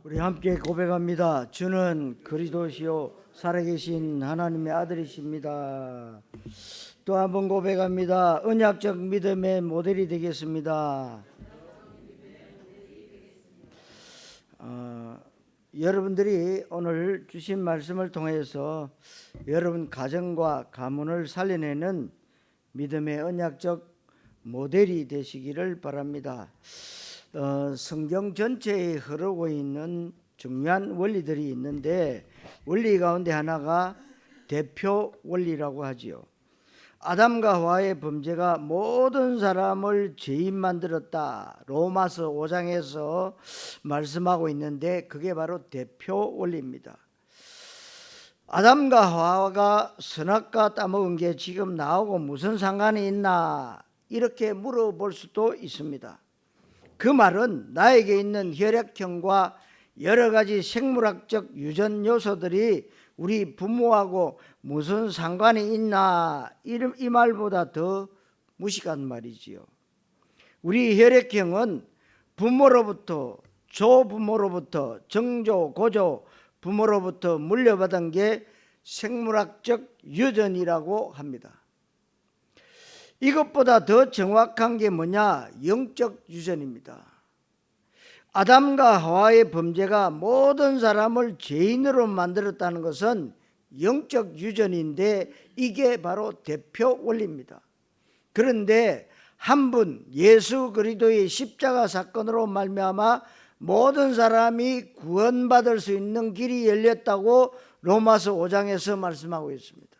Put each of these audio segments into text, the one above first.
우리 함께 고백합니다. 주는 그리스도시요 살아계신 하나님의 아들이십니다. 또 한 번 고백합니다. 언약적 믿음의 모델이 되겠습니다. 여러분들이 오늘 주신 말씀을 통해서 여러분 가정과 가문을 살려내는 믿음의 언약적 모델이 되시기를 바랍니다. 성경 전체에 흐르고 있는 중요한 원리들이 있는데 원리 가운데 하나가 대표 원리라고 하지요. 아담과 하와의 범죄가 모든 사람을 죄인 만들었다. 로마서 5장에서 말씀하고 있는데 그게 바로 대표 원리입니다. 아담과 하와가 선악과 따먹은 게 지금 나하고 무슨 상관이 있나 이렇게 물어볼 수도 있습니다. 그 말은 나에게 있는 혈액형과 여러 가지 생물학적 유전 요소들이 우리 부모하고 무슨 상관이 있나 이 말보다 더 무식한 말이지요. 우리 혈액형은 부모로부터 조부모로부터 정조 고조 부모로부터 물려받은 게 생물학적 유전이라고 합니다. 이것보다 더 정확한 게 뭐냐? 영적 유전입니다. 아담과 하와의 범죄가 모든 사람을 죄인으로 만들었다는 것은 영적 유전인데 이게 바로 대표 원리입니다. 그런데 한 분 예수 그리스도의 십자가 사건으로 말미암아 모든 사람이 구원받을 수 있는 길이 열렸다고 로마서 5장에서 말씀하고 있습니다.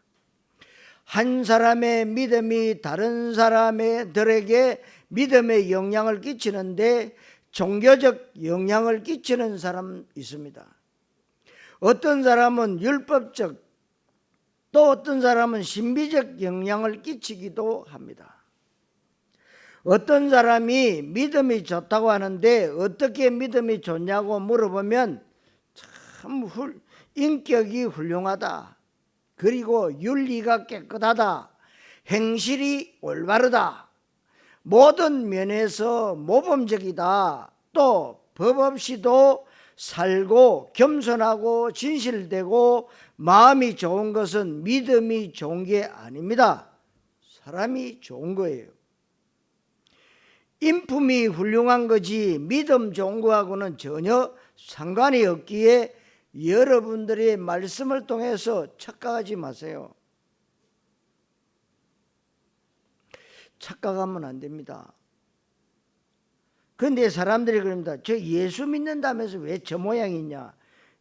한 사람의 믿음이 다른 사람들에게 믿음의 영향을 끼치는데 종교적 영향을 끼치는 사람 있습니다. 어떤 사람은 율법적 또 어떤 사람은 신비적 영향을 끼치기도 합니다. 어떤 사람이 믿음이 좋다고 하는데 어떻게 믿음이 좋냐고 물어보면 참 인격이 훌륭하다. 그리고 윤리가 깨끗하다. 행실이 올바르다. 모든 면에서 모범적이다. 또 법 없이도 살고 겸손하고 진실되고 마음이 좋은 것은 믿음이 좋은 게 아닙니다. 사람이 좋은 거예요. 인품이 훌륭한 거지 믿음 좋은 거하고는 전혀 상관이 없기에 여러분들의 말씀을 통해서 착각하지 마세요. 착각하면 안 됩니다. 그런데 사람들이 그럽니다. 저 예수 믿는다면서 왜 저 모양이냐?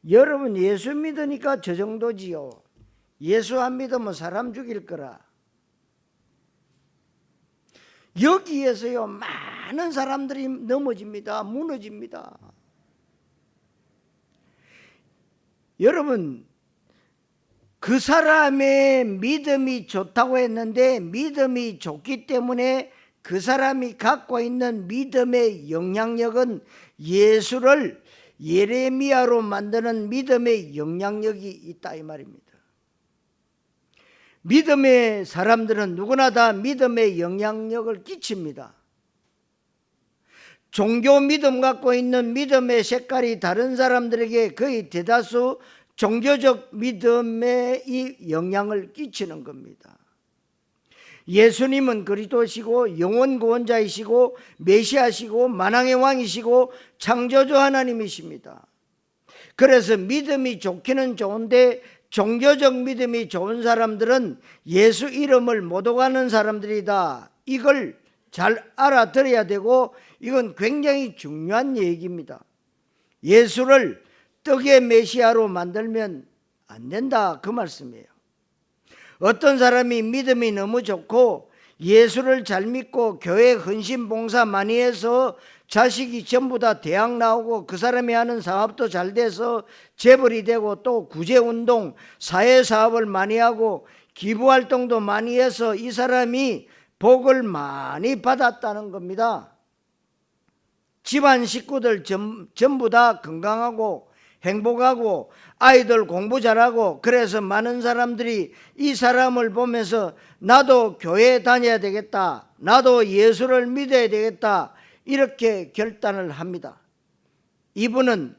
여러분 예수 믿으니까 저 정도지요. 예수 안 믿으면 사람 죽일 거라. 여기에서요 많은 사람들이 넘어집니다. 무너집니다. 여러분 그 사람의 믿음이 좋다고 했는데 믿음이 좋기 때문에 그 사람이 갖고 있는 믿음의 영향력은 예수를 예레미야로 만드는 믿음의 영향력이 있다 이 말입니다. 믿음의 사람들은 누구나 다 믿음의 영향력을 끼칩니다. 종교 믿음 갖고 있는 믿음의 색깔이 다른 사람들에게 거의 대다수 종교적 믿음에 이 영향을 끼치는 겁니다. 예수님은 그리스도시고 영원 구원자이시고 메시아시고 만왕의 왕이시고 창조주 하나님이십니다. 그래서 믿음이 좋기는 좋은데 종교적 믿음이 좋은 사람들은 예수 이름을 못 오가는 사람들이다. 이걸 잘 알아들어야 되고 이건 굉장히 중요한 얘기입니다. 예수를 떡의 메시아로 만들면 안 된다 그 말씀이에요. 어떤 사람이 믿음이 너무 좋고 예수를 잘 믿고 교회 헌신 봉사 많이 해서 자식이 전부 다 대학 나오고 그 사람이 하는 사업도 잘 돼서 재벌이 되고 또 구제운동 사회사업을 많이 하고 기부활동도 많이 해서 이 사람이 복을 많이 받았다는 겁니다. 집안 식구들 전부 다 건강하고 행복하고 아이들 공부 잘하고 그래서 많은 사람들이 이 사람을 보면서 나도 교회 다녀야 되겠다. 나도 예수를 믿어야 되겠다. 이렇게 결단을 합니다. 이분은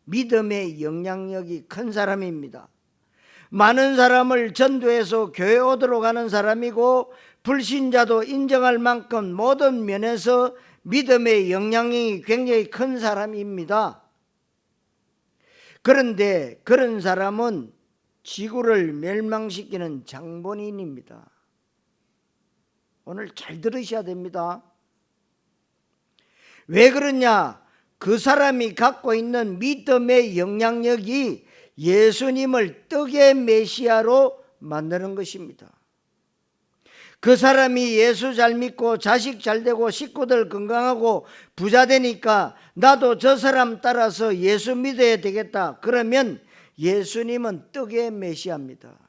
믿음의 영향력이 큰 사람입니다. 많은 사람을 전도해서 교회 오도록 하는 사람이고 불신자도 인정할 만큼 모든 면에서 믿음의 영향력이 굉장히 큰 사람입니다. 그런데 그런 사람은 지구를 멸망시키는 장본인입니다. 오늘 잘 들으셔야 됩니다. 왜 그러냐? 그 사람이 갖고 있는 믿음의 영향력이 예수님을 떡의 메시아로 만드는 것입니다. 그 사람이 예수 잘 믿고 자식 잘 되고 식구들 건강하고 부자 되니까 나도 저 사람 따라서 예수 믿어야 되겠다. 그러면 예수님은 떡의 메시아입니다.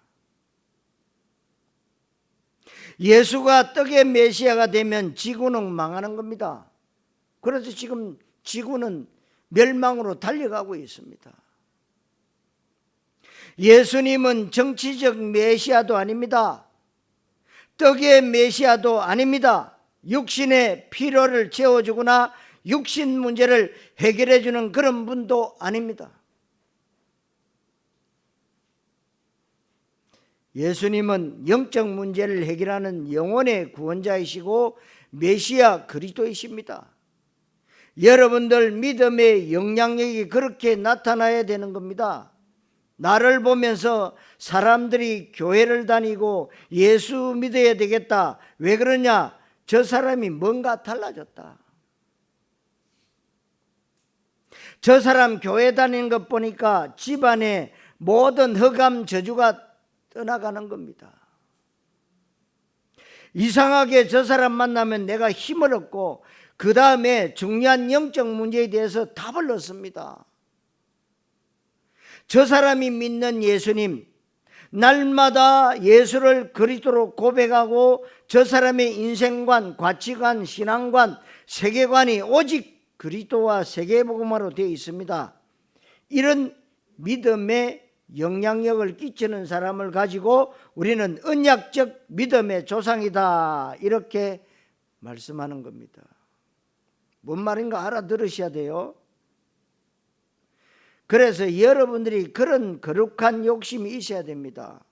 예수가 떡의 메시아가 되면 지구는 망하는 겁니다. 그래서 지금 지구는 멸망으로 달려가고 있습니다. 예수님은 정치적 메시아도 아닙니다. 떡의 메시아도 아닙니다. 육신의 필요를 채워주거나 육신 문제를 해결해주는 그런 분도 아닙니다. 예수님은 영적 문제를 해결하는 영혼의 구원자이시고 메시아 그리스도이십니다. 여러분들 믿음의 영향력이 그렇게 나타나야 되는 겁니다. 나를 보면서 사람들이 교회를 다니고 예수 믿어야 되겠다. 왜 그러냐? 저 사람이 뭔가 달라졌다. 저 사람 교회 다니는 것 보니까 집안에 모든 흑암 저주가 떠나가는 겁니다. 이상하게 저 사람 만나면 내가 힘을 얻고 그 다음에 중요한 영적 문제에 대해서 답을 얻습니다. 저 사람이 믿는 예수님, 날마다 예수를 그리스도로 고백하고 저 사람의 인생관, 가치관, 신앙관, 세계관이 오직 그리스도와 세계복음화로 되어 있습니다. 이런 믿음의 영향력을 끼치는 사람을 가지고 우리는 언약적 믿음의 조상이다, 이렇게 말씀하는 겁니다. 뭔 말인가 알아들으셔야 돼요. 그래서 여러분들이 그런 거룩한 욕심이 있어야 됩니다.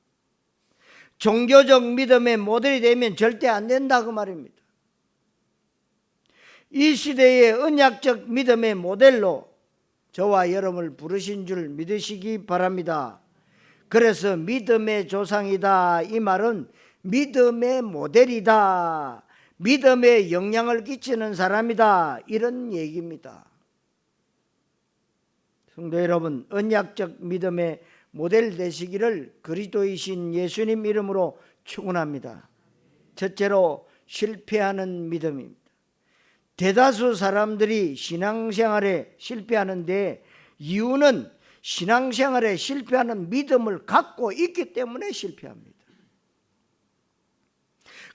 종교적 믿음의 모델이 되면 절대 안 된다, 그 말입니다. 이 시대의 언약적 믿음의 모델로 저와 여러분을 부르신 줄 믿으시기 바랍니다. 그래서 믿음의 조상이다, 이 말은 믿음의 모델이다, 믿음의 영향을 끼치는 사람이다, 이런 얘기입니다. 성도 여러분, 언약적 믿음의 모델 되시기를 그리스도이신 예수님 이름으로 축원합니다. 첫째로 실패하는 믿음입니다. 대다수 사람들이 신앙생활에 실패하는데 이유는 신앙생활에 실패하는 믿음을 갖고 있기 때문에 실패합니다.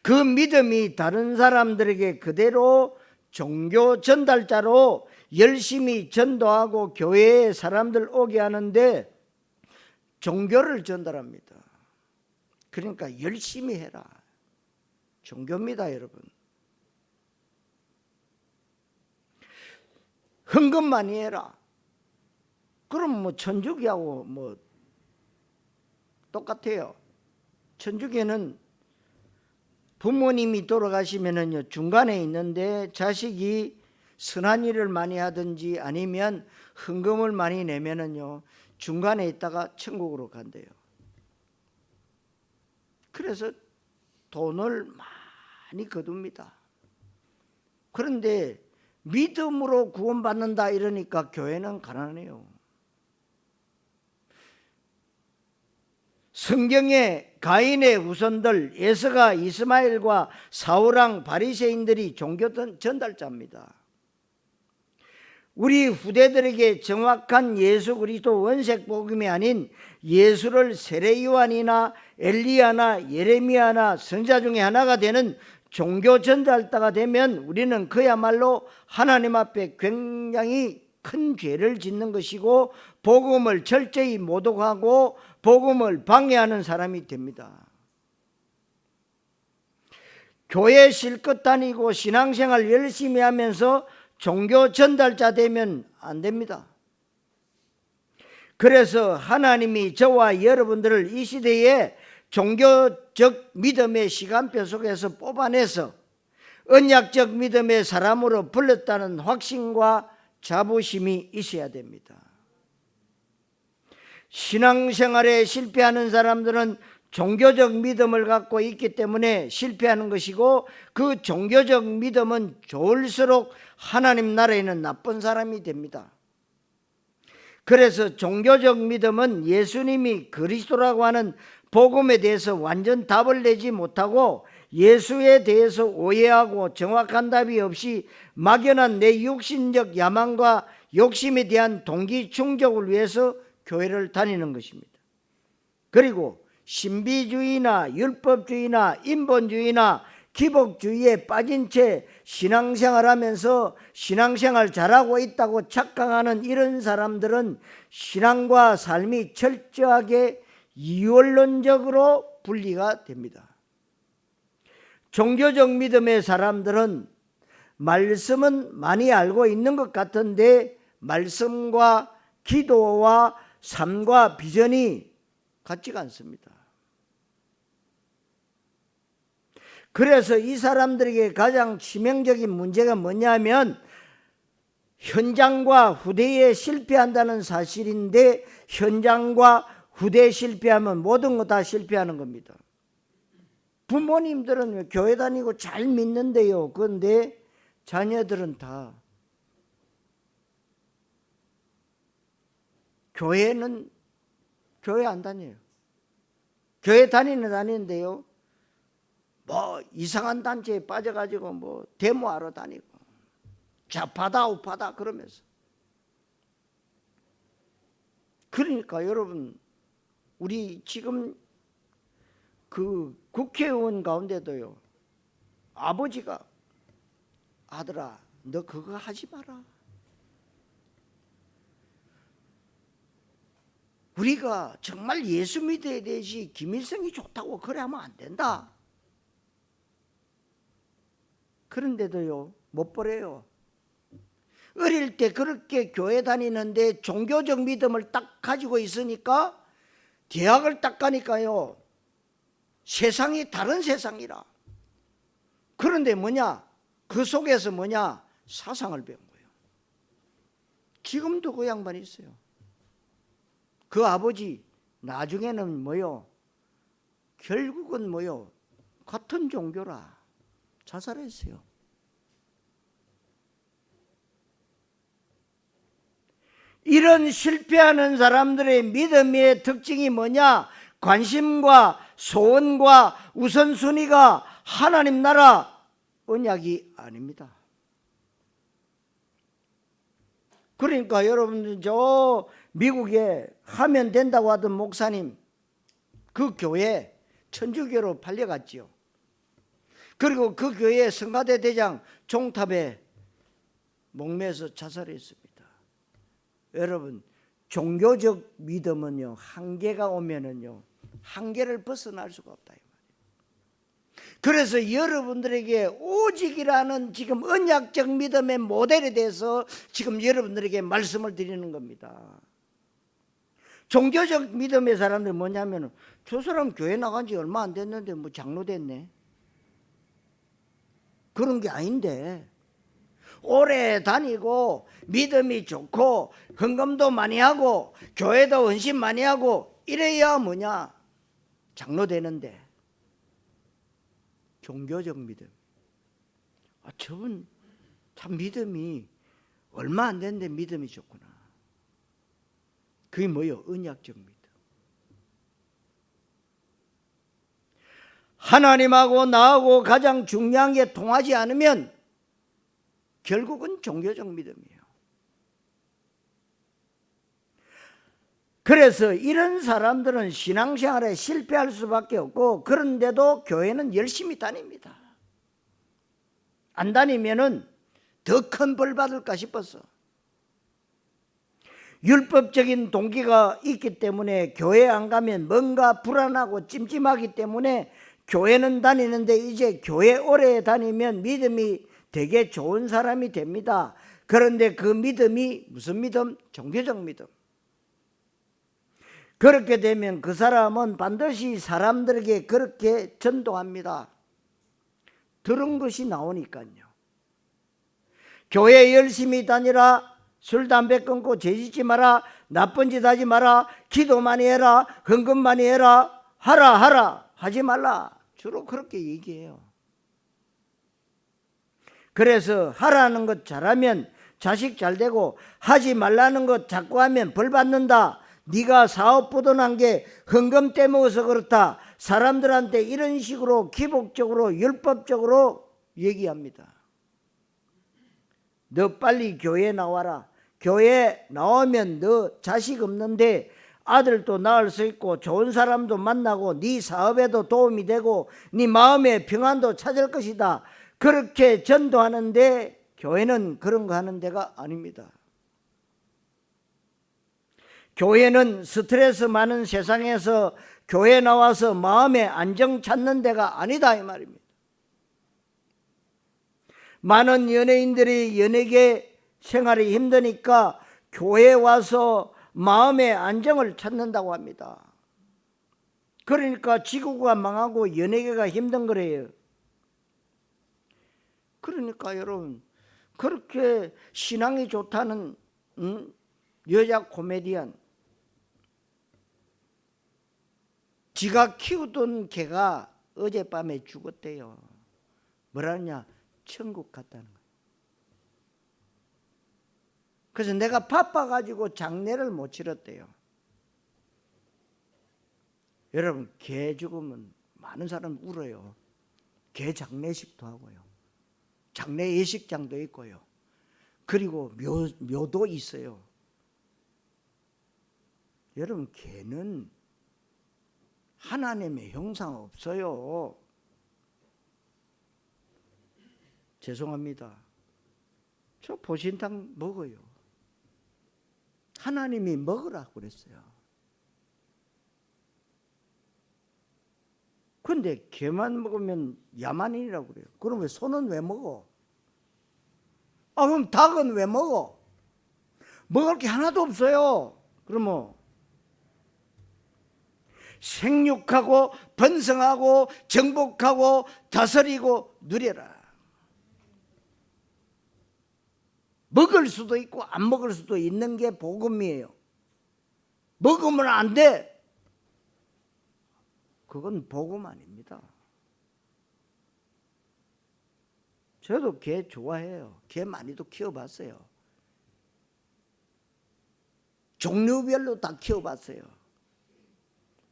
그 믿음이 다른 사람들에게 그대로 종교 전달자로 열심히 전도하고 교회에 사람들 오게 하는데 종교를 전달합니다. 그러니까 열심히 해라, 종교입니다. 여러분, 헌금 많이 해라. 그럼 뭐 천주교하고 뭐 똑같아요. 천주교는 부모님이 돌아가시면은요, 중간에 있는데 자식이 선한 일을 많이 하든지 아니면 헌금을 많이 내면은요, 중간에 있다가 천국으로 간대요. 그래서 돈을 많이 거둡니다. 그런데 믿음으로 구원받는다 이러니까 교회는 가난해요. 성경에 가인의 후손들 에서가, 이스마엘과 사울왕, 바리새인들이 종교 전달자입니다. 우리 후대들에게 정확한 예수 그리스도 원색 복음이 아닌 예수를 세례 요한이나 엘리야나 예레미야나 선지자 중에 하나가 되는 종교 전달자가 되면 우리는 그야말로 하나님 앞에 굉장히 큰 죄를 짓는 것이고 복음을 철저히 모독하고 복음을 방해하는 사람이 됩니다. 교회 실컷 다니고 신앙생활 열심히 하면서 종교 전달자 되면 안 됩니다. 그래서 하나님이 저와 여러분들을 이 시대에 종교적 믿음의 시간표 속에서 뽑아내서 언약적 믿음의 사람으로 불렀다는 확신과 자부심이 있어야 됩니다. 신앙생활에 실패하는 사람들은 종교적 믿음을 갖고 있기 때문에 실패하는 것이고, 그 종교적 믿음은 좋을수록 하나님 나라에는 나쁜 사람이 됩니다. 그래서 종교적 믿음은 예수님이 그리스도라고 하는 복음에 대해서 완전 답을 내지 못하고, 예수에 대해서 오해하고 정확한 답이 없이 막연한 내 육신적 야망과 욕심에 대한 동기 충족을 위해서 교회를 다니는 것입니다. 그리고 신비주의나 율법주의나 인본주의나 기복주의에 빠진 채 신앙생활하면서 신앙생활 잘하고 있다고 착각하는 이런 사람들은 신앙과 삶이 철저하게 이원론적으로 분리가 됩니다. 종교적 믿음의 사람들은 말씀은 많이 알고 있는 것 같은데 말씀과 기도와 삶과 비전이 같지가 않습니다. 그래서 이 사람들에게 가장 치명적인 문제가 뭐냐면 현장과 후대에 실패한다는 사실인데, 현장과 후대에 실패하면 모든 거 다 실패하는 겁니다. 부모님들은 교회 다니고 잘 믿는데요, 그런데 자녀들은 다 교회 안 다녀요. 교회 다니는데요, 뭐 이상한 단체에 빠져가지고 뭐 데모하러 다니고 좌파다 우파다 그러면서. 그러니까 여러분, 우리 지금 그 국회의원 가운데도요, 아버지가 아들아 너 그거 하지 마라, 우리가 정말 예수 믿어야 되지 김일성이 좋다고 그래 하면 안 된다. 그런데도요 못 버려요. 어릴 때 그렇게 교회 다니는데 종교적 믿음을 딱 가지고 있으니까 대학을 딱 가니까요 세상이 다른 세상이라. 그런데 뭐냐, 그 속에서 뭐냐, 사상을 배운 거예요. 지금도 그 양반이 있어요. 그 아버지 나중에는 뭐요, 결국은 뭐요, 같은 종교라 자살했어요. 이런 실패하는 사람들의 믿음의 특징이 뭐냐, 관심과 소원과 우선순위가 하나님 나라 언약이 아닙니다. 그러니까 여러분들 저 미국에 하면 된다고 하던 목사님, 그 교회 천주교로 팔려갔지요. 그리고 그 교회 성가대 대장 종탑에 목매서 자살했습니다. 여러분, 종교적 믿음은요 한계가 오면은요 한계를 벗어날 수가 없다 이 말이에요. 그래서 여러분들에게 오직이라는 지금 언약적 믿음의 모델에 대해서 지금 여러분들에게 말씀을 드리는 겁니다. 종교적 믿음의 사람들이 뭐냐면, 저 사람 교회 나간 지 얼마 안 됐는데 뭐 장로 됐네, 그런 게 아닌데, 오래 다니고 믿음이 좋고 헌금도 많이 하고 교회도 헌신 많이 하고 이래야 뭐냐, 장로 되는데. 종교적 믿음, 저분 참 믿음이 얼마 안 됐는데 믿음이 좋구나. 그게 뭐예요? 언약적 믿음. 하나님하고 나하고 가장 중요한 게 통하지 않으면 결국은 종교적 믿음이에요. 그래서 이런 사람들은 신앙생활에 실패할 수밖에 없고, 그런데도 교회는 열심히 다닙니다. 안 다니면은 더 큰 벌 받을까 싶어서. 율법적인 동기가 있기 때문에 교회 안 가면 뭔가 불안하고 찜찜하기 때문에 교회는 다니는데, 이제 교회 오래 다니면 믿음이 되게 좋은 사람이 됩니다. 그런데 그 믿음이 무슨 믿음? 종교적 믿음. 그렇게 되면 그 사람은 반드시 사람들에게 그렇게 전도합니다. 들은 것이 나오니까요. 교회 열심히 다니라, 술 담배 끊고 죄짓지 마라, 나쁜 짓 하지 마라, 기도 많이 해라, 헌금 많이 해라, 하라 하지 말라, 주로 그렇게 얘기해요. 그래서 하라는 것 잘하면 자식 잘 되고, 하지 말라는 것 자꾸 하면 벌 받는다, 네가 사업 부도난 게 헌금 떼먹어서 그렇다, 사람들한테 이런 식으로 기복적으로 율법적으로 얘기합니다. 너 빨리 교회 나와라. 교회 나오면 너 자식 없는데 아들도 낳을 수 있고 좋은 사람도 만나고 네 사업에도 도움이 되고 네 마음의 평안도 찾을 것이다. 그렇게 전도하는데 교회는 그런 거 하는 데가 아닙니다. 교회는 스트레스 많은 세상에서 교회 나와서 마음의 안정 찾는 데가 아니다 이 말입니다. 많은 연예인들이 연예계 생활이 힘드니까 교회에 와서 마음의 안정을 찾는다고 합니다. 그러니까 지구가 망하고 연예계가 힘든 거래요. 그러니까 여러분, 그렇게 신앙이 좋다는 여자 코미디언, 지가 키우던 개가 어젯밤에 죽었대요. 뭐라냐? 천국 갔다는 거예요. 그래서 내가 바빠가지고 장례를 못 치렀대요. 여러분, 개 죽으면 많은 사람 울어요. 개 장례식도 하고요. 장례 예식장도 있고요. 그리고 묘도 있어요. 여러분, 개는 하나님의 형상 없어요. 죄송합니다. 저 보신탕 먹어요. 하나님이 먹으라고 그랬어요. 근데 개만 먹으면 야만인이라고 그래요. 그럼 왜 소는 왜 먹어? 그럼 닭은 왜 먹어? 먹을 게 하나도 없어요. 그러면 생육하고 번성하고 정복하고 다스리고 누려라. 먹을 수도 있고 안 먹을 수도 있는 게 복음이에요. 먹으면 안 돼. 그건 복음 아닙니다. 저도 개 좋아해요. 개 많이도 키워봤어요. 종류별로 다 키워봤어요.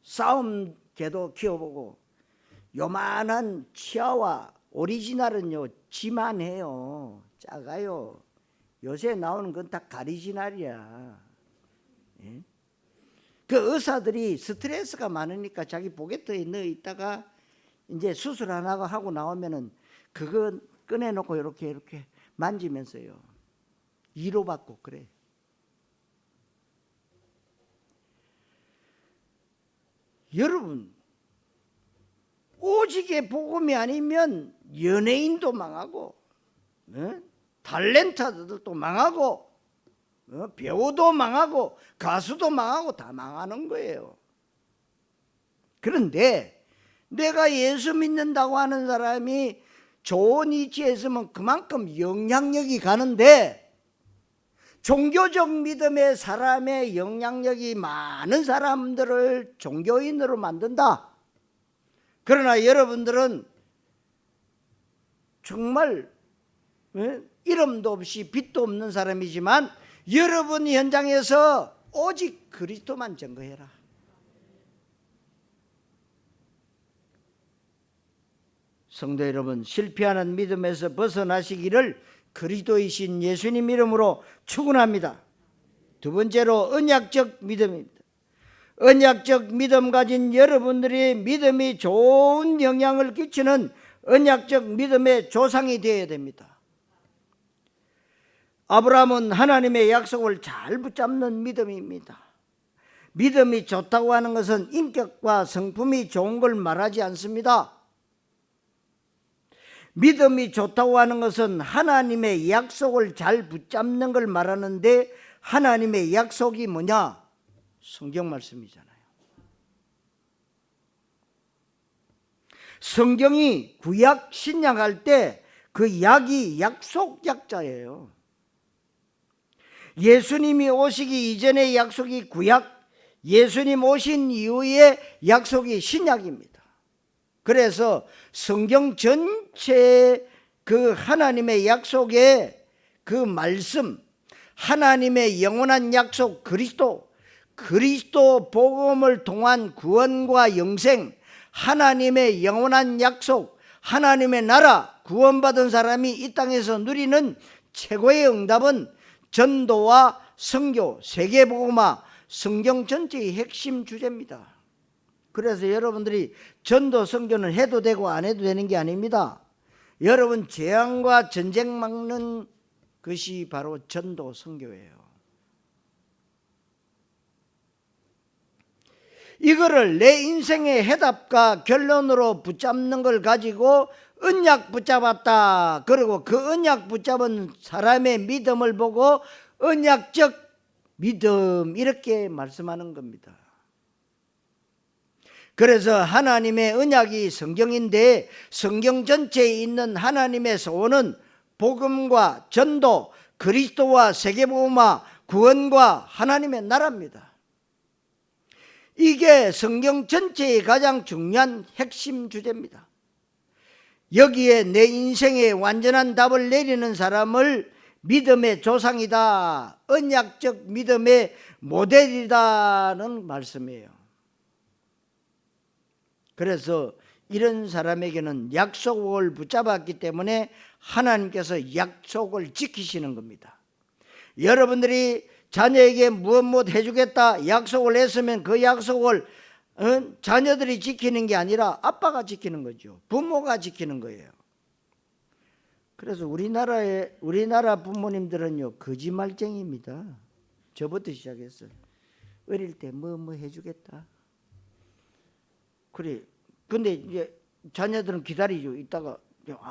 싸움 개도 키워보고, 요만한 치아와 오리지널은요 지만해요. 작아요. 요새 나오는 건 다 가리지널이야. 예? 그 의사들이 스트레스가 많으니까 자기 포개트에 넣어 있다가 이제 수술 안 하고 나오면은 그거 꺼내놓고 이렇게 만지면서요 위로받고 그래. 여러분, 오직의 복음이 아니면 연예인도 망하고, 탤런트들도 망하고, 배우도 망하고, 가수도 망하고 다 망하는 거예요. 그런데 내가 예수 믿는다고 하는 사람이 좋은 위치에 있으면 그만큼 영향력이 가는데, 종교적 믿음의 사람의 영향력이 많은 사람들을 종교인으로 만든다. 그러나 여러분들은 정말 이름도 없이 빛도 없는 사람이지만 여러분 현장에서 오직 그리스도만 증거해라. 성도 여러분, 실패하는 믿음에서 벗어나시기를 그리스도이신 예수님 이름으로 축원합니다. 두 번째로 언약적 믿음입니다. 언약적 믿음 가진 여러분들이 믿음이 좋은 영향을 끼치는 언약적 믿음의 조상이 되어야 됩니다. 아브라함은 하나님의 약속을 잘 붙잡는 믿음입니다. 믿음이 좋다고 하는 것은 인격과 성품이 좋은 걸 말하지 않습니다. 믿음이 좋다고 하는 것은 하나님의 약속을 잘 붙잡는 걸 말하는데, 하나님의 약속이 뭐냐? 성경 말씀이잖아요. 성경이 구약 신약할 때 그 약이 약속 약자예요. 예수님이 오시기 이전의 약속이 구약, 예수님 오신 이후의 약속이 신약입니다. 그래서 성경 전체의 그 하나님의 약속의 그 말씀, 하나님의 영원한 약속 그리스도 복음을 통한 구원과 영생, 하나님의 영원한 약속, 하나님의 나라, 구원받은 사람이 이 땅에서 누리는 최고의 응답은 전도와 선교, 세계복음화, 성경 전체의 핵심 주제입니다. 그래서 여러분들이 전도 선교는 해도 되고 안 해도 되는 게 아닙니다. 여러분 재앙과 전쟁 막는 것이 바로 전도 선교예요. 이거를 내 인생의 해답과 결론으로 붙잡는 걸 가지고 언약 붙잡았다. 그리고 그 언약 붙잡은 사람의 믿음을 보고 언약적 믿음 이렇게 말씀하는 겁니다. 그래서 하나님의 언약이 성경인데 성경 전체에 있는 하나님의 소원은 복음과 전도, 그리스도와 세계복음화, 구원과 하나님의 나라입니다. 이게 성경 전체의 가장 중요한 핵심 주제입니다. 여기에 내 인생의 완전한 답을 내리는 사람을 믿음의 조상이다, 언약적 믿음의 모델이다는 말씀이에요. 그래서 이런 사람에게는 약속을 붙잡았기 때문에 하나님께서 약속을 지키시는 겁니다. 여러분들이 자녀에게 무엇 해주겠다 약속을 했으면 그 약속을 자녀들이 지키는 게 아니라 아빠가 지키는 거죠. 부모가 지키는 거예요. 그래서 우리나라 부모님들은요 거짓말쟁이입니다. 저부터 시작했어요. 어릴 때 뭐 해주겠다. 그래. 근데 이제 자녀들은 기다리죠. 이따가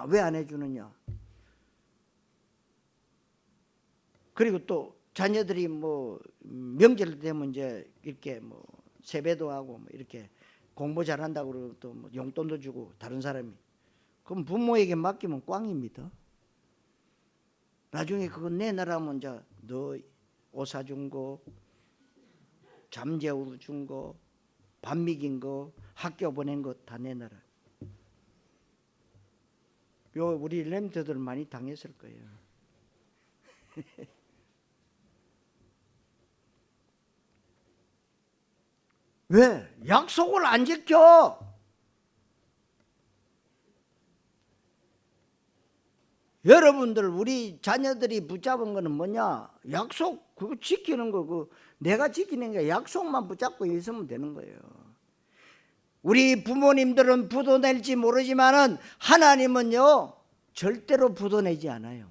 왜 안 해주느냐. 그리고 또 자녀들이 뭐 명절 되면 이제 이렇게 뭐 세배도 하고 뭐 이렇게 공부 잘한다고 그러고 또 뭐 용돈도 주고 다른 사람이 그럼 부모에게 맡기면 꽝입니다. 나중에 그거 내놔라면 이제 너 옷 사준 거, 잠재워 준 거, 밥 먹인 거, 학교 보낸 거 다 내놔라. 요 우리 렘터들 많이 당했을 거예요. 왜? 약속을 안 지켜. 여러분들 우리 자녀들이 붙잡은 거는 뭐냐? 약속 그거 지키는 거 내가 지키는 게 약속만 붙잡고 있으면 되는 거예요. 우리 부모님들은 부도낼지 모르지만은 하나님은요 절대로 부도내지 않아요.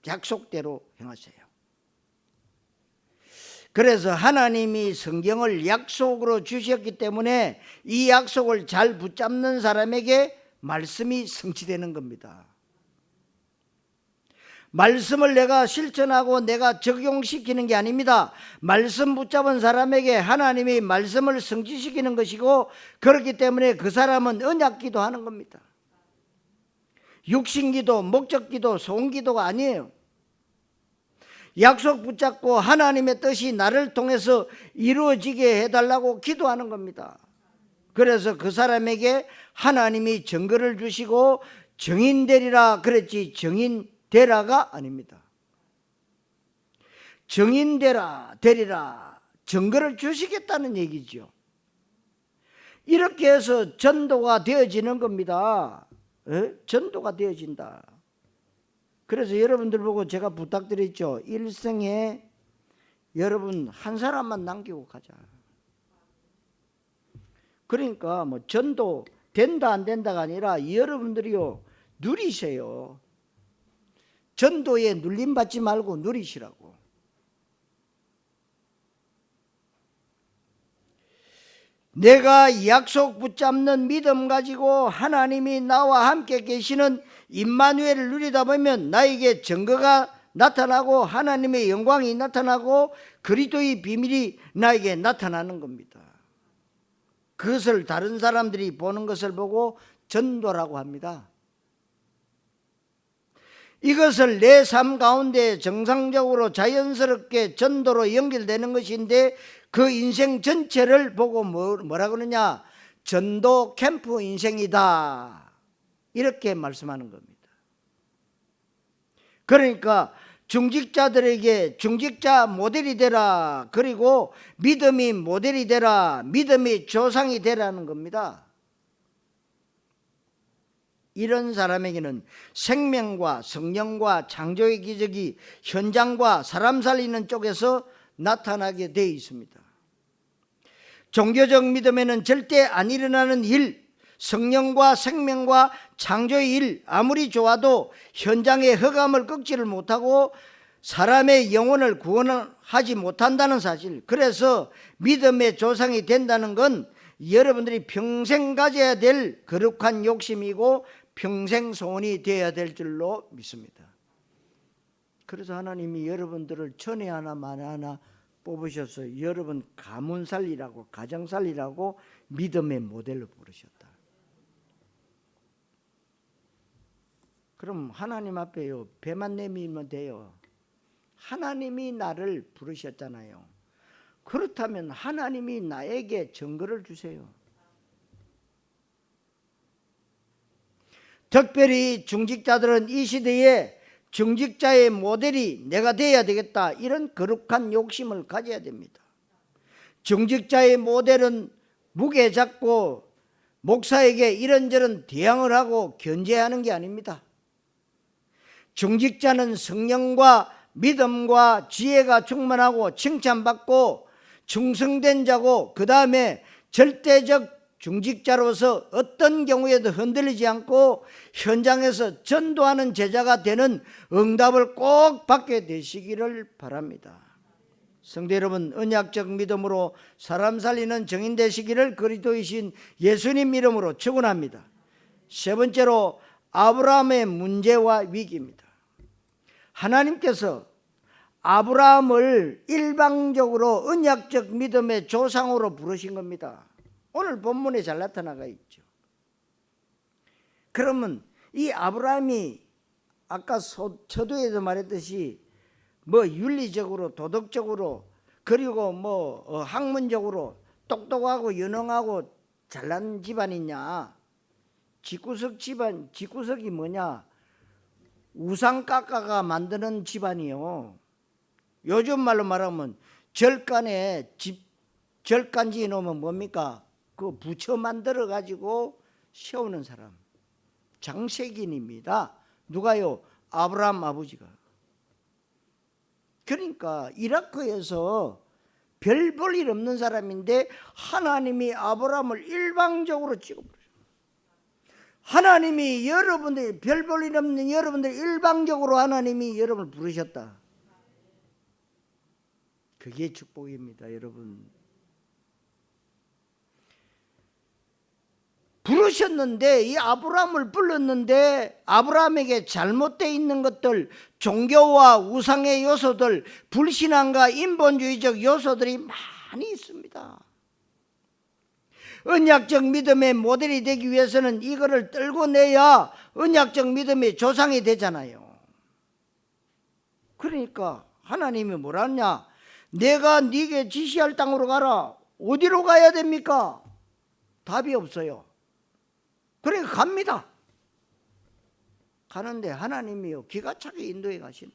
약속대로 행하세요. 그래서 하나님이 성경을 약속으로 주셨기 때문에 이 약속을 잘 붙잡는 사람에게 말씀이 성취되는 겁니다. 말씀을 내가 실천하고 내가 적용시키는 게 아닙니다. 말씀 붙잡은 사람에게 하나님이 말씀을 성취시키는 것이고 그렇기 때문에 그 사람은 언약기도 하는 겁니다. 육신기도, 목적기도, 소원기도가 아니에요. 약속 붙잡고 하나님의 뜻이 나를 통해서 이루어지게 해달라고 기도하는 겁니다. 그래서 그 사람에게 하나님이 증거를 주시고 증인되리라 그랬지 증인되라가 아닙니다. 증인되리라 증거를 주시겠다는 얘기죠. 이렇게 해서 전도가 되어지는 겁니다. 전도가 되어진다. 그래서 여러분들 보고 제가 부탁드렸죠. 일생에 여러분 한 사람만 남기고 가자. 그러니까 뭐 전도 된다 안 된다가 아니라 여러분들이요 누리세요. 전도에 눌림받지 말고 누리시라고. 내가 약속 붙잡는 믿음 가지고 하나님이 나와 함께 계시는 임마누엘을 누리다 보면 나에게 증거가 나타나고 하나님의 영광이 나타나고 그리스도의 비밀이 나에게 나타나는 겁니다. 그것을 다른 사람들이 보는 것을 보고 전도라고 합니다. 이것을 내 삶 가운데 정상적으로 자연스럽게 전도로 연결되는 것인데 그 인생 전체를 보고 뭐라 그러냐? 전도 캠프 인생이다. 이렇게 말씀하는 겁니다. 그러니까 중직자들에게 중직자 모델이 되라. 그리고 믿음이 모델이 되라. 믿음이 조상이 되라는 겁니다. 이런 사람에게는 생명과 성령과 창조의 기적이 현장과 사람 살리는 쪽에서 나타나게 되어 있습니다. 종교적 믿음에는 절대 안 일어나는 일, 성령과 생명과 창조의 일 아무리 좋아도 현장의 흑암을 꺾지를 못하고 사람의 영혼을 구원하지 못한다는 사실. 그래서 믿음의 조상이 된다는 건 여러분들이 평생 가져야 될 거룩한 욕심이고 평생 소원이 되어야 될 줄로 믿습니다. 그래서 하나님이 여러분들을 천에 하나 만에 하나 뽑으셔서 여러분 가문 살리라고, 가정 살리라고 믿음의 모델로 부르셨다. 그럼 하나님 앞에요, 배만 내밀면 돼요. 하나님이 나를 부르셨잖아요. 그렇다면 하나님이 나에게 증거를 주세요. 특별히 중직자들은 이 시대에 중직자의 모델이 내가 되어야 되겠다, 이런 거룩한 욕심을 가져야 됩니다. 중직자의 모델은 무게 잡고 목사에게 이런저런 대항을 하고 견제하는 게 아닙니다. 중직자는 성령과 믿음과 지혜가 충만하고 칭찬받고 충성된 자고, 그 다음에 절대적 중직자로서 어떤 경우에도 흔들리지 않고 현장에서 전도하는 제자가 되는 응답을 꼭 받게 되시기를 바랍니다. 성도 여러분, 언약적 믿음으로 사람 살리는 증인 되시기를 그리스도이신 예수님 이름으로 축원합니다. 세 번째로 아브라함의 문제와 위기입니다. 하나님께서 아브라함을 일방적으로 언약적 믿음의 조상으로 부르신 겁니다. 오늘 본문에 잘 나타나가 있죠. 그러면 이 아브라함이 아까 서두에도 말했듯이 뭐 윤리적으로, 도덕적으로, 그리고 뭐 학문적으로 똑똑하고 유능하고 잘난 집안이냐? 집구석 집안, 집구석이 뭐냐? 우상깎아가 만드는 집안이요. 요즘 말로 말하면 절간에 절간지에 놓으면 뭡니까? 그 부처 만들어 가지고 세우는 사람, 장세긴입니다. 누가요? 아브라함 아버지가. 그러니까 이라크에서 별 볼 일 없는 사람인데 하나님이 아브라함을 일방적으로 찍어버려요. 하나님이 여러분들, 별 볼 일 없는 여러분들 일방적으로 하나님이 여러분을 부르셨다. 그게 축복입니다, 여러분. 부르셨는데, 이 아브라함을 불렀는데 아브라함에게 잘못되어 있는 것들, 종교와 우상의 요소들, 불신앙과 인본주의적 요소들이 많이 있습니다. 언약적 믿음의 모델이 되기 위해서는 이거를 떨궈내야 언약적 믿음의 조상이 되잖아요. 그러니까 하나님이 뭐라 하냐? 내가 네게 지시할 땅으로 가라. 어디로 가야 됩니까? 답이 없어요. 그러니까 갑니다. 가는데 하나님이요, 기가 차게 인도해 가시는.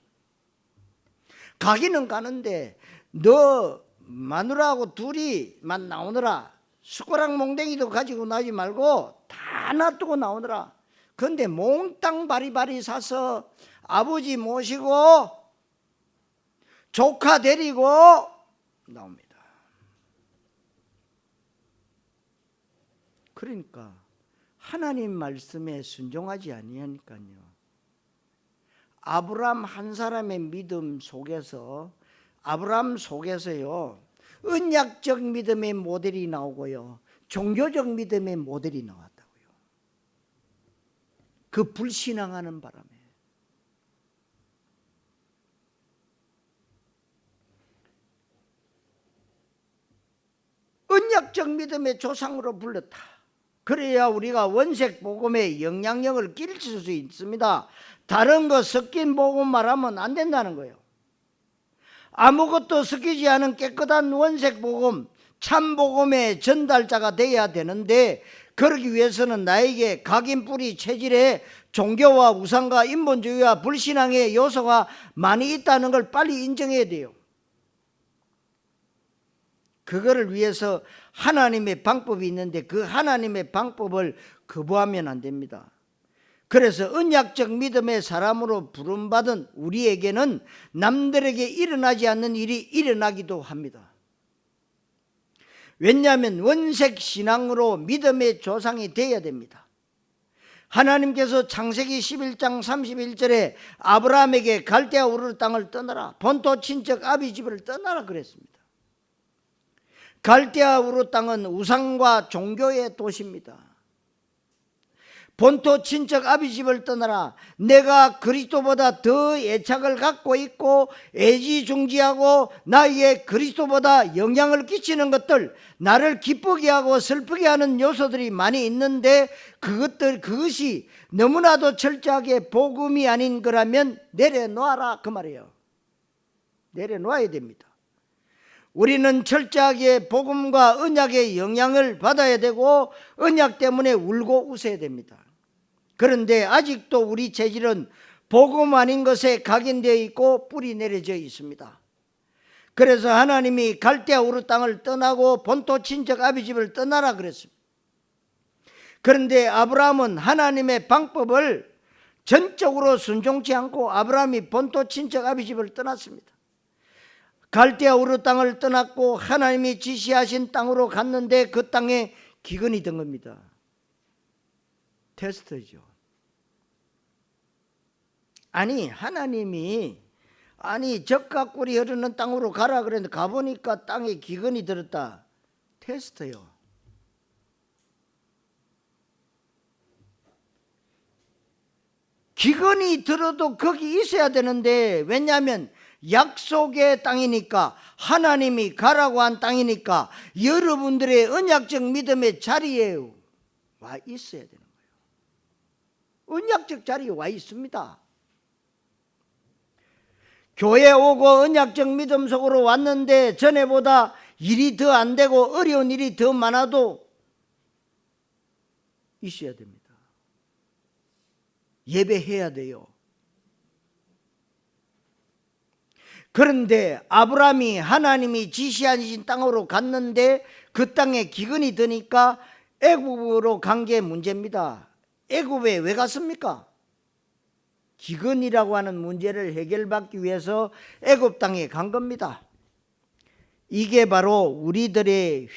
가기는 가는데 너 마누라하고 둘이만 나오느라, 숟가락 몽댕이도 가지고 나지 말고 다 놔두고 나오느라. 그런데 몽땅 바리바리 사서 아버지 모시고 조카 데리고 나옵니다. 그러니까 하나님 말씀에 순종하지 아니하니까요. 아브라함 한 사람의 믿음 속에서, 아브라함 속에서요, 언약적 믿음의 모델이 나오고요, 종교적 믿음의 모델이 나왔다고요. 그 불신앙하는 바람에. 언약적 믿음의 조상으로 불렀다. 그래야 우리가 원색 복음의 영향력을 끼칠 수 있습니다. 다른 거 섞인 복음 말하면 안 된다는 거예요. 아무것도 섞이지 않은 깨끗한 원색 복음, 참 복음의 전달자가 되어야 되는데, 그러기 위해서는 나에게 각인 뿌리 체질에 종교와 우상과 인본주의와 불신앙의 요소가 많이 있다는 걸 빨리 인정해야 돼요. 그거를 위해서 하나님의 방법이 있는데 그 하나님의 방법을 거부하면 안 됩니다. 그래서 언약적 믿음의 사람으로 부름받은 우리에게는 남들에게 일어나지 않는 일이 일어나기도 합니다. 왜냐하면 원색 신앙으로 믿음의 조상이 되어야 됩니다. 하나님께서 창세기 11장 31절에 아브라함에게 갈대아 우르 땅을 떠나라, 본토 친척 아비 집을 떠나라 그랬습니다. 갈대아 우르 땅은 우상과 종교의 도시입니다. 본토 친척 아비 집을 떠나라. 내가 그리스도보다 더 애착을 갖고 있고 애지중지하고 나에게 그리스도보다 영향을 끼치는 것들, 나를 기쁘게 하고 슬프게 하는 요소들이 많이 있는데 그것이 너무나도 철저하게 복음이 아닌 거라면 내려놓아라 그 말이에요. 내려놓아야 됩니다. 우리는 철저하게 복음과 언약의 영향을 받아야 되고 언약 때문에 울고 웃어야 됩니다. 그런데 아직도 우리 체질은 복음 아닌 것에 각인되어 있고 뿌리 내려져 있습니다. 그래서 하나님이 갈대아 우르 땅을 떠나고 본토 친척 아비 집을 떠나라 그랬습니다. 그런데 아브라함은 하나님의 방법을 전적으로 순종치 않고 아브라함이 본토 친척 아비 집을 떠났습니다. 갈대아 우르 땅을 떠났고 하나님이 지시하신 땅으로 갔는데 그 땅에 기근이 든 겁니다. 테스트죠. 하나님이 젖과 꿀이 흐르는 땅으로 가라 그랬는데 가보니까 땅에 기근이 들었다. 테스트요. 기근이 들어도 거기 있어야 되는데, 왜냐하면 약속의 땅이니까, 하나님이 가라고 한 땅이니까 여러분들의 언약적 믿음의 자리에 와 있어야 되는 거예요. 언약적 자리에 와 있습니다. 교회 오고 언약적 믿음 속으로 왔는데 전에보다 일이 더 안 되고 어려운 일이 더 많아도 있어야 됩니다. 예배해야 돼요. 그런데 아브라함이 하나님이 지시하신 땅으로 갔는데 그 땅에 기근이 드니까 애굽으로 간 게 문제입니다. 애굽에 왜 갔습니까? 기근이라고 하는 문제를 해결받기 위해서 애굽 땅에 간 겁니다. 이게 바로 우리들의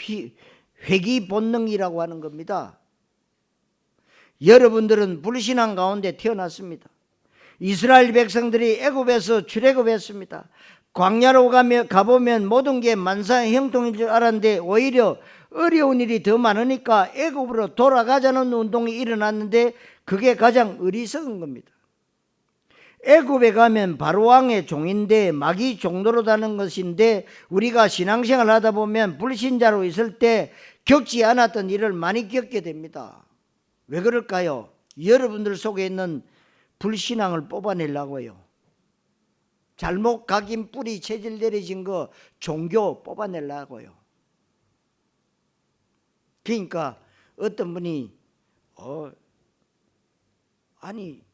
회귀 본능이라고 하는 겁니다. 여러분들은 불신앙 가운데 태어났습니다. 이스라엘 백성들이 애굽에서 출애굽했습니다. 광야로 가보면 모든 게 만사 형통인 줄 알았는데 오히려 어려운 일이 더 많으니까 애굽으로 돌아가자는 운동이 일어났는데 그게 가장 어리석은 겁니다. 애굽에 가면 바로왕의 종인데 마귀 종노릇하는 것인데, 우리가 신앙생활을 하다 보면 불신자로 있을 때 겪지 않았던 일을 많이 겪게 됩니다. 왜 그럴까요? 여러분들 속에 있는 불신앙을 뽑아내려고요. 잘못 각인 뿌리 체질 내려진 거 종교 뽑아내려고요. 그러니까 어떤 분이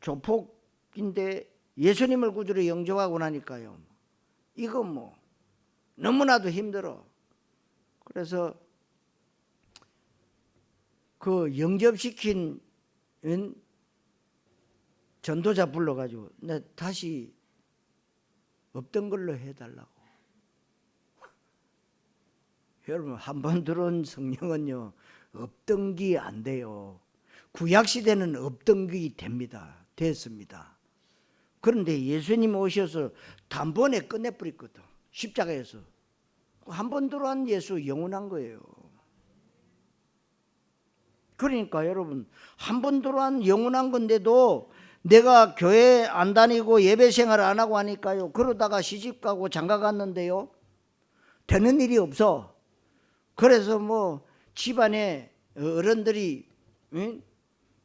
조폭인데 예수님을 구주로 영접하고 나니까요, 이거 너무나도 힘들어. 그래서 그 영접시킨 전도자 불러가지고 다시 없던 걸로 해달라고. 여러분, 한 번 들어온 성령은요, 없던 게 안 돼요. 구약시대는 없던 게 됩니다. 됐습니다. 그런데 예수님 오셔서 단번에 끝내버렸거든. 십자가에서. 한 번 들어온 예수 영원한 거예요. 그러니까 여러분, 한 번 들어온 영원한 건데도 내가 교회 안 다니고 예배 생활 안 하고 하니까요, 그러다가 시집 가고 장가 갔는데요, 되는 일이 없어. 그래서 집안에 어른들이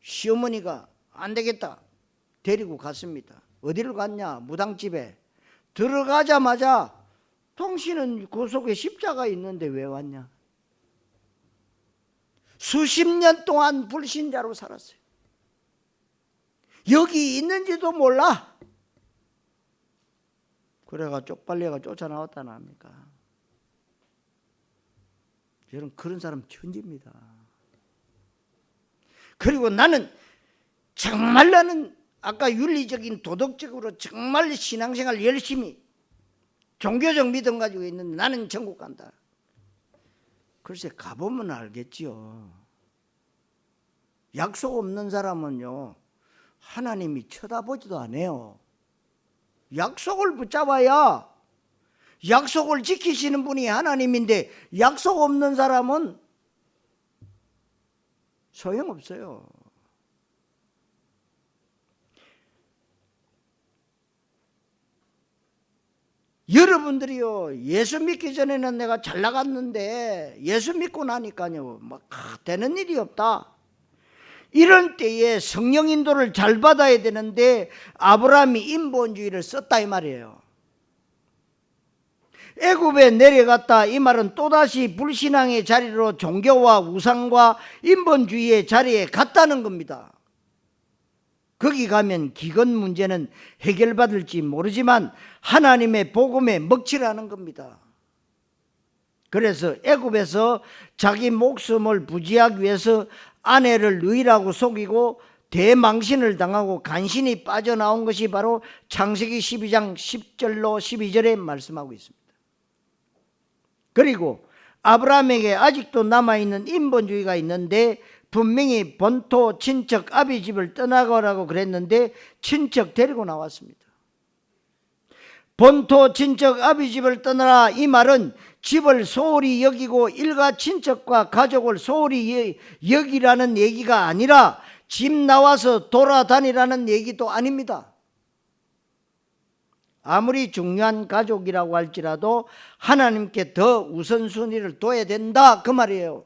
시어머니가 안 되겠다 데리고 갔습니다. 어디를 갔냐? 무당집에. 들어가자마자 당신은 그 속에 십자가 있는데 왜 왔냐? 수십 년 동안 불신자로 살았어요. 여기 있는지도 몰라. 그래가 쪽팔려가 쫓아나왔다는 합니까? 여러분, 그런 사람 천지입니다. 그리고 나는 아까 윤리적인 도덕적으로 정말 신앙생활 열심히 종교적 믿음 가지고 있는데 나는 천국 간다. 글쎄, 가보면 알겠지요. 약속 없는 사람은요, 하나님이 쳐다보지도 않아요. 약속을 붙잡아야 약속을 지키시는 분이 하나님인데 약속 없는 사람은 소용없어요. 여러분들이요, 예수 믿기 전에는 내가 잘 나갔는데 예수 믿고 나니까요 막 되는 일이 없다. 이런 때에 성령 인도를 잘 받아야 되는데 아브라함이 인본주의를 썼다 이 말이에요. 애굽에 내려갔다 이 말은 또다시 불신앙의 자리로 종교와 우상과 인본주의의 자리에 갔다는 겁니다. 거기 가면 기근 문제는 해결받을지 모르지만 하나님의 복음에 먹칠하는 겁니다. 그래서 애굽에서 자기 목숨을 부지하기 위해서 아내를 누이라고 속이고 대망신을 당하고 간신히 빠져나온 것이 바로 창세기 12장 10절로 12절에 말씀하고 있습니다. 그리고 아브라함에게 아직도 남아있는 인본주의가 있는데 분명히 본토 친척 아비 집을 떠나가라고 그랬는데 친척 데리고 나왔습니다. 본토 친척 아비 집을 떠나라 이 말은 집을 소홀히 여기고 일가 친척과 가족을 소홀히 여기라는 얘기가 아니라 집 나와서 돌아다니라는 얘기도 아닙니다. 아무리 중요한 가족이라고 할지라도 하나님께 더 우선순위를 둬야 된다 그 말이에요.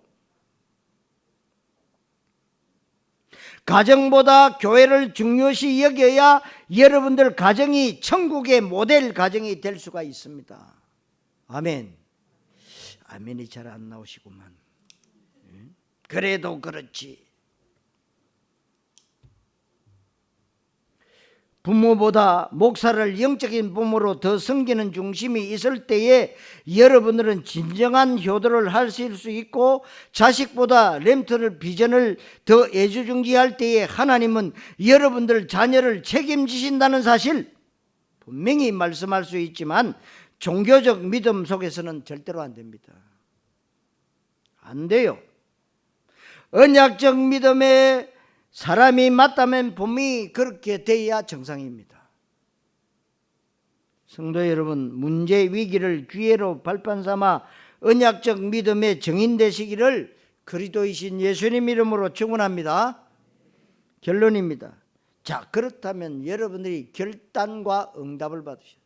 가정보다 교회를 중요시 여겨야 여러분들 가정이 천국의 모델 가정이 될 수가 있습니다. 아멘. 아멘이 잘 안 나오시구만. 그래도 그렇지. 부모보다 목사를 영적인 부모로 더 섬기는 중심이 있을 때에 여러분들은 진정한 효도를 하실 수 있고 자식보다 렘트를 비전을 더 애지중지할 때에 하나님은 여러분들 자녀를 책임지신다는 사실 분명히 말씀할 수 있지만 종교적 믿음 속에서는 절대로 안 됩니다. 안 돼요. 언약적 믿음에 사람이 맞다면 분명히 그렇게 돼야 정상입니다. 성도 여러분, 문제 위기를 기회로 발판 삼아 언약적 믿음의 정인 되시기를 그리스도이신 예수님 이름으로 축원합니다. 결론입니다. 자, 그렇다면 여러분들이 결단과 응답을 받으셔야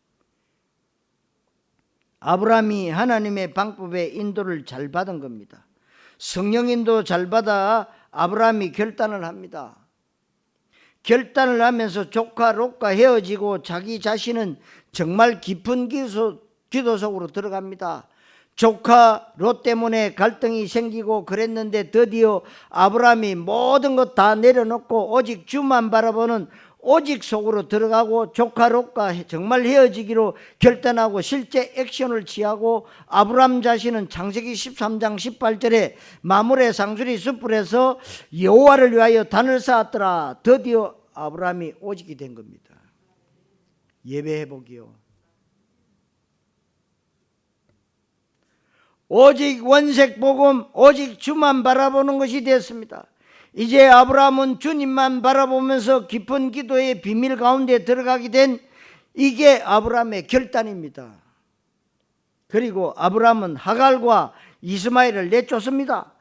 아브라함이 하나님의 방법의 인도를 잘 받은 겁니다. 성령 인도 잘 받아 아브라함이 결단을 합니다. 결단을 하면서 조카 롯과 헤어지고 자기 자신은 정말 깊은 기도 속으로 들어갑니다. 조카 롯 때문에 갈등이 생기고 그랬는데 드디어 아브라함이 모든 것 다 내려놓고 오직 주만 바라보는 오직 속으로 들어가고 조카 롯과 정말 헤어지기로 결단하고 실제 액션을 취하고 아브라함 자신은 창세기 13장 18절에 마므레 상수리 숯불에서 여호와를 위하여 단을 쌓았더라. 드디어 아브라함이 오직이 된 겁니다. 예배 회복이요. 오직 원색 복음, 오직 주만 바라보는 것이 됐습니다. 이제 아브라함은 주님만 바라보면서 깊은 기도의 비밀 가운데 들어가게 된 이게 아브라함의 결단입니다. 그리고 아브라함은 하갈과 이스마엘을 내쫓습니다.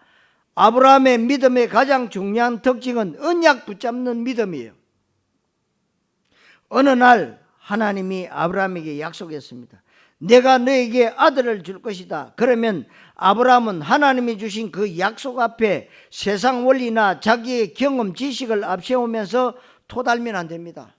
아브라함의 믿음의 가장 중요한 특징은 언약 붙잡는 믿음이에요. 어느 날 하나님이 아브라함에게 약속했습니다. 내가 너에게 아들을 줄 것이다. 그러면 아브라함은 하나님이 주신 그 약속 앞에 세상 원리나 자기의 경험, 지식을 앞세우면서 토달면 안 됩니다.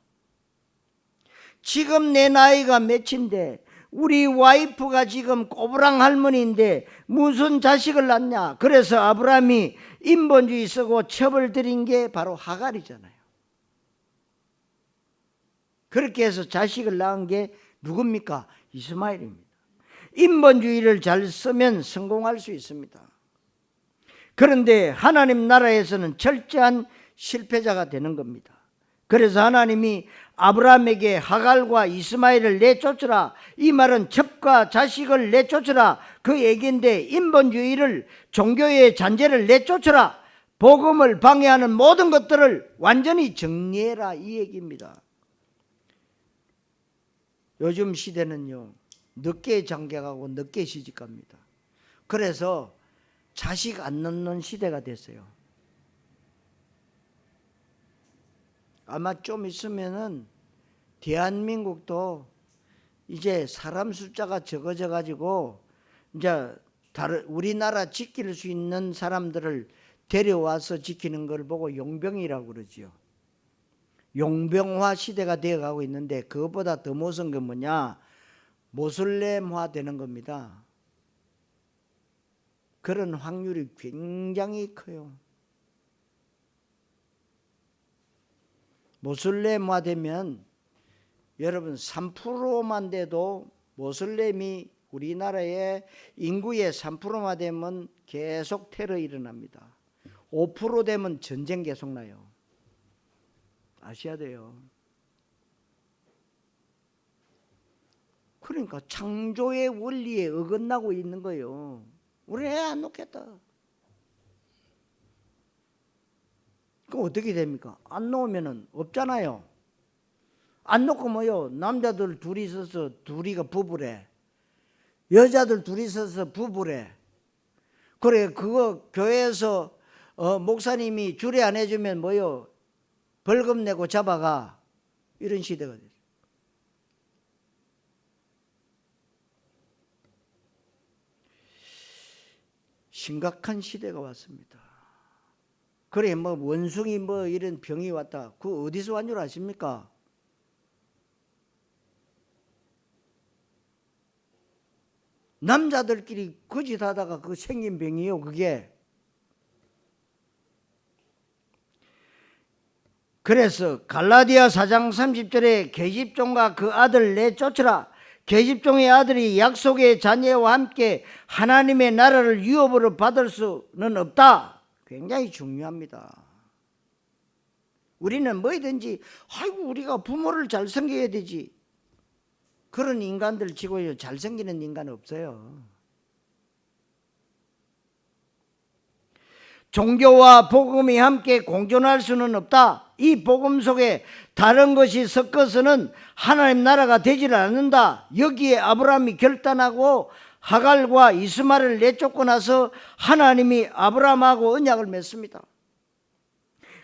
지금 내 나이가 몇인데 우리 와이프가 지금 꼬부랑 할머니인데 무슨 자식을 낳냐. 그래서 아브라함이 인본주의 쓰고 첩을 들인 게 바로 하갈이잖아요. 그렇게 해서 자식을 낳은 게 누굽니까? 이스마엘입니다. 인본주의를 잘 쓰면 성공할 수 있습니다. 그런데 하나님 나라에서는 철저한 실패자가 되는 겁니다. 그래서 하나님이 아브라함에게 하갈과 이스마엘을 내쫓으라, 이 말은 첩과 자식을 내쫓으라 그 얘기인데, 인본주의를, 종교의 잔재를 내쫓으라, 복음을 방해하는 모든 것들을 완전히 정리해라, 이 얘기입니다. 요즘 시대는요, 늦게 장가가고 늦게 시집갑니다. 그래서 자식 안 낳는 시대가 됐어요. 아마 좀 있으면은 대한민국도 이제 사람 숫자가 적어져 가지고 이제 우리나라 지킬 수 있는 사람들을 데려와서 지키는 걸 보고 용병이라고 그러지요. 용병화 시대가 되어가고 있는데, 그것보다 더 무서운 게 뭐냐? 모슬렘화 되는 겁니다. 그런 확률이 굉장히 커요. 모슬렘화 되면 여러분 3%만 돼도, 모슬렘이 우리나라의 인구의 3%만 되면 계속 테러 일어납니다. 5% 되면 전쟁 계속 나요. 아셔야 돼요. 그러니까 창조의 원리에 어긋나고 있는 거예요. 우리 애 안 놓겠다. 그럼 어떻게 됩니까? 안 놓으면 없잖아요. 안 놓고 뭐요? 남자들 둘이 있어서 둘이가 부부래. 여자들 둘이 있어서 부부래. 그래, 그거 교회에서 목사님이 주례 안 해주면 뭐요? 벌금 내고 잡아가. 이런 시대가 됐어요. 심각한 시대가 왔습니다. 그래, 뭐 원숭이 뭐 이런 병이 왔다. 그 어디서 왔는 줄 아십니까? 남자들끼리 거짓하다가 그 생긴 병이에요, 그게. 그래서 갈라디아 4장 30절에 계집종과 그 아들 내쫓으라. 계집종의 아들이 약속의 자녀와 함께 하나님의 나라를 유업으로 받을 수는 없다. 굉장히 중요합니다. 우리는 뭐든지 아이고 우리가 부모를 잘 섬겨야 되지, 그런 인간들 치고요, 잘생기는 인간은 없어요. 종교와 복음이 함께 공존할 수는 없다. 이 복음 속에 다른 것이 섞어서는 하나님 나라가 되질 않는다. 여기에 아브라함이 결단하고 하갈과 이스마엘을 내쫓고 나서 하나님이 아브라함하고 언약을 맺습니다.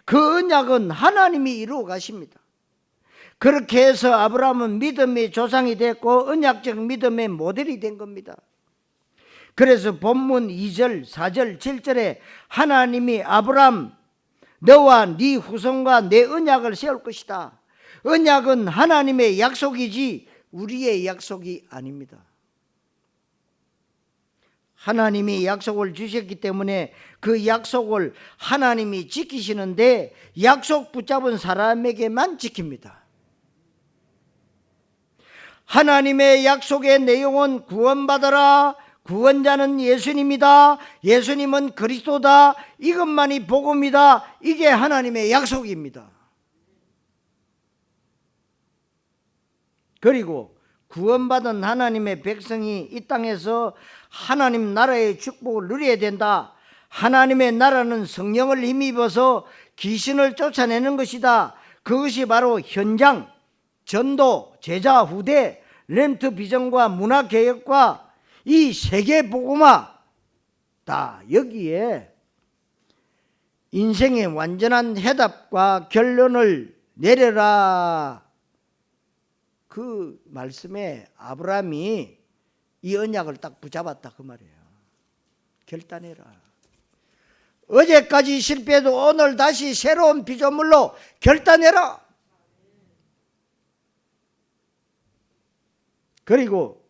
그 언약은 하나님이 이루어 가십니다. 그렇게 해서 아브라함은 믿음의 조상이 됐고 언약적 믿음의 모델이 된 겁니다. 그래서 본문 2절, 4절, 7절에 하나님이 아브라함, 너와 네 후손과 내 언약을 세울 것이다. 언약은 하나님의 약속이지 우리의 약속이 아닙니다. 하나님이 약속을 주셨기 때문에 그 약속을 하나님이 지키시는데, 약속 붙잡은 사람에게만 지킵니다. 하나님의 약속의 내용은 구원받아라, 구원자는 예수님이다, 예수님은 그리스도다, 이것만이 복음이다. 이게 하나님의 약속입니다. 그리고 구원받은 하나님의 백성이 이 땅에서 하나님 나라의 축복을 누려야 된다. 하나님의 나라는 성령을 힘입어서 귀신을 쫓아내는 것이다. 그것이 바로 현장, 전도, 제자, 후대, 렘트 비전과 문화개혁과 이 세계 복음화, 다 여기에 인생의 완전한 해답과 결론을 내려라. 그 말씀에 아브라함이 이 언약을 딱 붙잡았다 그 말이에요. 결단해라. 어제까지 실패해도 오늘 다시 새로운 피조물로 결단해라. 그리고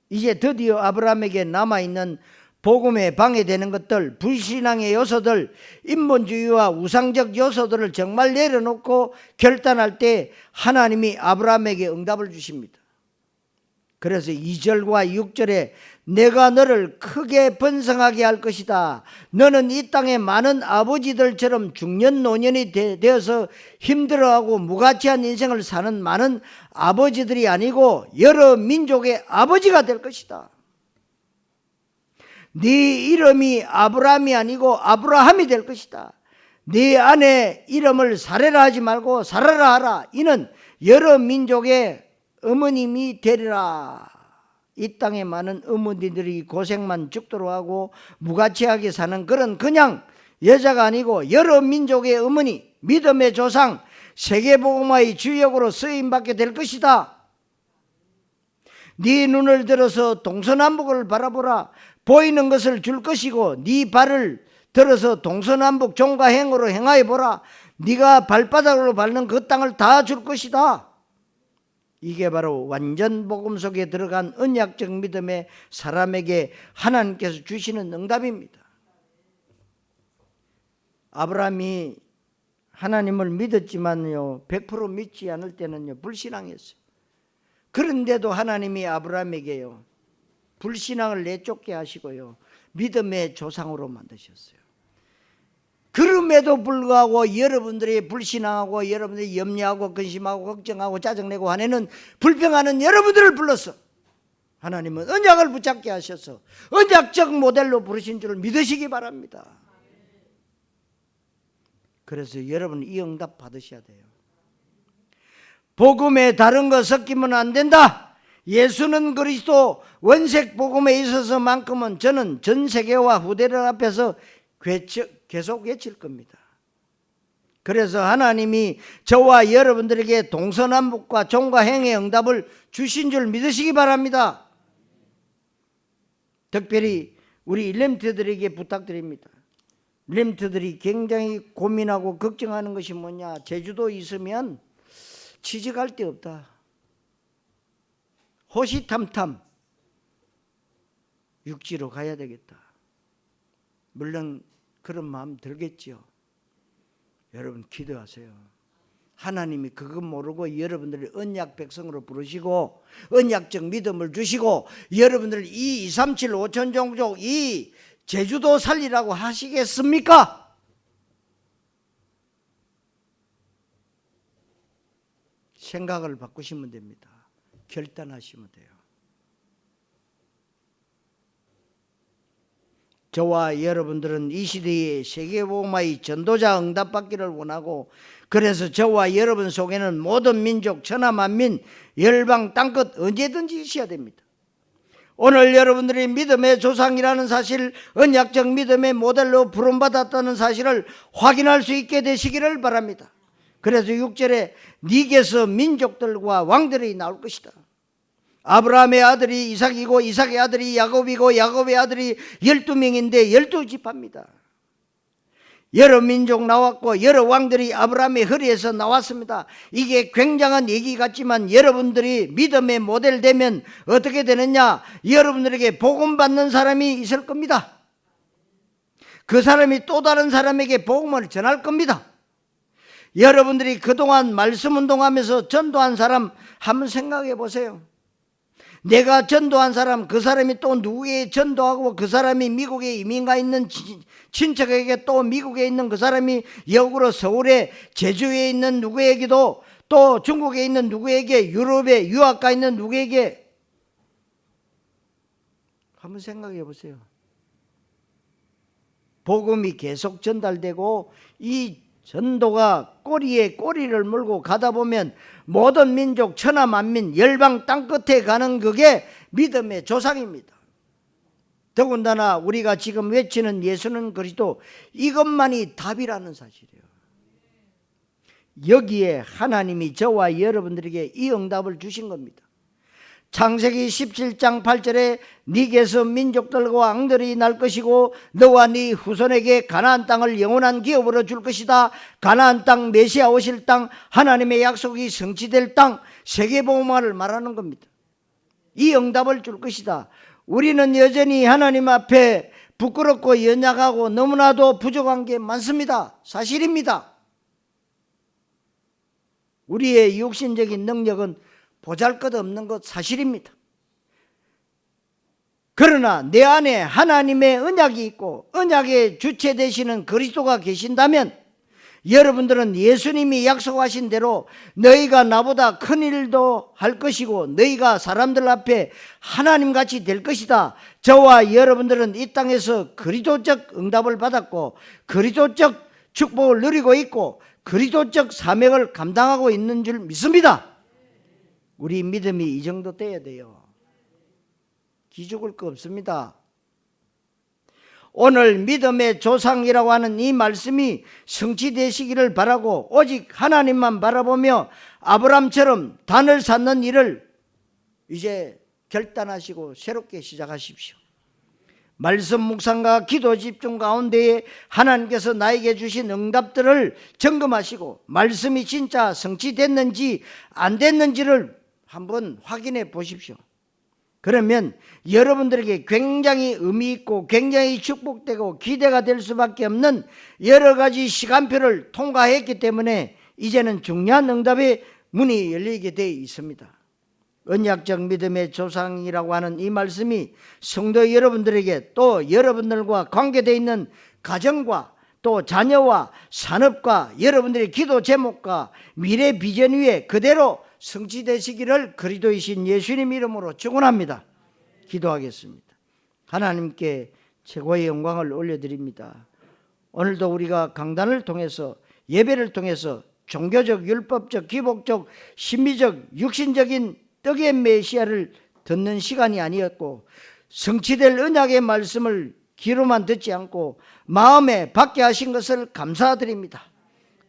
이제 드디어 아브라함에게 남아있는 복음에 방해되는 것들, 불신앙의 요소들, 인본주의와 우상적 요소들을 정말 내려놓고 결단할 때 하나님이 아브라함에게 응답을 주십니다. 그래서 2절과 6절에 내가 너를 크게 번성하게 할 것이다. 너는 이 땅에 많은 아버지들처럼 중년 노년이 되어서 힘들어하고 무가치한 인생을 사는 많은 아버지들이 아니고 여러 민족의 아버지가 될 것이다. 네 이름이 아브라함이 아니고 아브라함이 될 것이다. 네 아내 이름을 사레라 하지 말고 사라라 하라. 이는 여러 민족의 어머님이 되리라. 이 땅에 많은 어머니들이 고생만 죽도록 하고 무가치하게 사는 그런 그냥 여자가 아니고 여러 민족의 어머니, 믿음의 조상, 세계복음화의 주역으로 쓰임받게 될 것이다. 네 눈을 들어서 동서남북을 바라보라. 보이는 것을 줄 것이고 네 발을 들어서 동서남북 종과 행으로 행하여 보라. 네가 발바닥으로 밟는 그 땅을 다 줄 것이다. 이게 바로 완전 복음 속에 들어간 언약적 믿음의 사람에게 하나님께서 주시는 응답입니다. 아브라함이 하나님을 믿었지만요 100% 믿지 않을 때는요 불신앙했어요. 그런데도 하나님이 아브라함에게요 불신앙을 내쫓게 하시고요 믿음의 조상으로 만드셨어요. 그럼에도 불구하고 여러분들이 불신앙하고 여러분들이 염려하고 근심하고 걱정하고 짜증내고 화내는 불평하는 여러분들을 불러서 하나님은 언약을 붙잡게 하셔서 언약적 모델로 부르신 줄 믿으시기 바랍니다. 그래서 여러분 이 응답 받으셔야 돼요. 복음에 다른 거 섞이면 안 된다. 예수는 그리스도 원색 복음에 있어서만큼은 저는 전 세계와 후대들 앞에서 계속 외칠 겁니다. 그래서 하나님이 저와 여러분들에게 동서남북과 종과 행의 응답을 주신 줄 믿으시기 바랍니다. 특별히 우리 렘트들에게 부탁드립니다. 렘트들이 굉장히 고민하고 걱정하는 것이 뭐냐. 제주도 있으면 취직할 데 없다. 호시탐탐 육지로 가야 되겠다. 물론 그런 마음 들겠죠. 여러분 기도하세요. 하나님이 그거 모르고 여러분들을 언약 백성으로 부르시고 언약적 믿음을 주시고 여러분들 이 237 5천 종족 이 제주도 살리라고 하시겠습니까? 생각을 바꾸시면 됩니다. 결단하시면 돼요. 저와 여러분들은 이 시대의 세계복음화의 전도자 응답받기를 원하고 그래서 저와 여러분 속에는 모든 민족 천하만민 열방 땅끝 언제든지 있어야 됩니다. 오늘 여러분들이 믿음의 조상이라는 사실 언약적 믿음의 모델로 부름받았다는 사실을 확인할 수 있게 되시기를 바랍니다. 그래서 6절에 네게서 민족들과 왕들이 나올 것이다. 아브라함의 아들이 이삭이고 이삭의 아들이 야곱이고 야곱의 아들이 12명인데 12지파입니다. 여러 민족 나왔고 여러 왕들이 아브라함의 허리에서 나왔습니다. 이게 굉장한 얘기 같지만 여러분들이 믿음의 모델 되면 어떻게 되느냐? 여러분들에게 복음 받는 사람이 있을 겁니다. 그 사람이 또 다른 사람에게 복음을 전할 겁니다. 여러분들이 그동안 말씀 운동하면서 전도한 사람 한번 생각해 보세요. 내가 전도한 사람, 그 사람이 또 누구에게 전도하고 그 사람이 미국에 이민가 있는 친척에게 또 미국에 있는 그 사람이 역으로 서울에 제주에 있는 누구에게도 또 중국에 있는 누구에게 유럽에 유학가 있는 누구에게 한번 생각해 보세요. 복음이 계속 전달되고 이 전도가 꼬리에 꼬리를 물고 가다 보면 모든 민족 천하만민 열방 땅끝에 가는 그게 믿음의 조상입니다. 더군다나 우리가 지금 외치는 예수는 그리스도 이것만이 답이라는 사실이에요. 여기에 하나님이 저와 여러분들에게 이 응답을 주신 겁니다. 창세기 17장 8절에 네게서 민족들과 앙들이 날 것이고 너와 네 후손에게 가나안 땅을 영원한 기업으로 줄 것이다. 가나안 땅, 메시아 오실 땅, 하나님의 약속이 성취될 땅, 세계복음화를 말하는 겁니다. 이 응답을 줄 것이다. 우리는 여전히 하나님 앞에 부끄럽고 연약하고 너무나도 부족한 게 많습니다. 사실입니다. 우리의 육신적인 능력은 보잘것없는 것 사실입니다. 그러나 내 안에 하나님의 언약이 있고 언약의 주체 되시는 그리스도가 계신다면 여러분들은 예수님이 약속하신 대로 너희가 나보다 큰 일도 할 것이고 너희가 사람들 앞에 하나님같이 될 것이다. 저와 여러분들은 이 땅에서 그리스도적 응답을 받았고 그리스도적 축복을 누리고 있고 그리스도적 사명을 감당하고 있는 줄 믿습니다. 우리 믿음이 이 정도 돼야 돼요. 기죽을 거 없습니다. 오늘 믿음의 조상이라고 하는 이 말씀이 성취되시기를 바라고 오직 하나님만 바라보며 아브람처럼 단을 쌓는 일을 이제 결단하시고 새롭게 시작하십시오. 말씀 묵상과 기도 집중 가운데에 하나님께서 나에게 주신 응답들을 점검하시고 말씀이 진짜 성취됐는지 안 됐는지를 한번 확인해 보십시오. 그러면 여러분들에게 굉장히 의미 있고 굉장히 축복되고 기대가 될 수밖에 없는 여러 가지 시간표를 통과했기 때문에 이제는 중요한 응답의 문이 열리게 되어 있습니다. 언약적 믿음의 조상이라고 하는 이 말씀이 성도 여러분들에게 또 여러분들과 관계되어 있는 가정과 또 자녀와 산업과 여러분들의 기도 제목과 미래 비전 위에 그대로 성취되시기를 그리스도이신 예수님 이름으로 축원합니다. 기도하겠습니다. 하나님께 최고의 영광을 올려드립니다. 오늘도 우리가 강단을 통해서 예배를 통해서 종교적, 율법적, 기복적, 심리적, 육신적인 떡의 메시아를 듣는 시간이 아니었고 성취될 언약의 말씀을 귀로만 듣지 않고 마음에 받게 하신 것을 감사드립니다.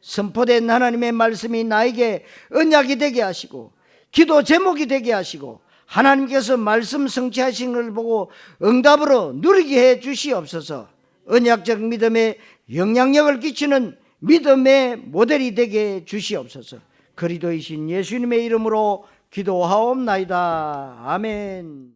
선포된 하나님의 말씀이 나에게 언약이 되게 하시고 기도 제목이 되게 하시고 하나님께서 말씀 성취하신 것을 보고 응답으로 누리게 해 주시옵소서. 언약적 믿음에 영향력을 끼치는 믿음의 모델이 되게 해 주시옵소서. 그리스도이신 예수님의 이름으로 기도하옵나이다. 아멘.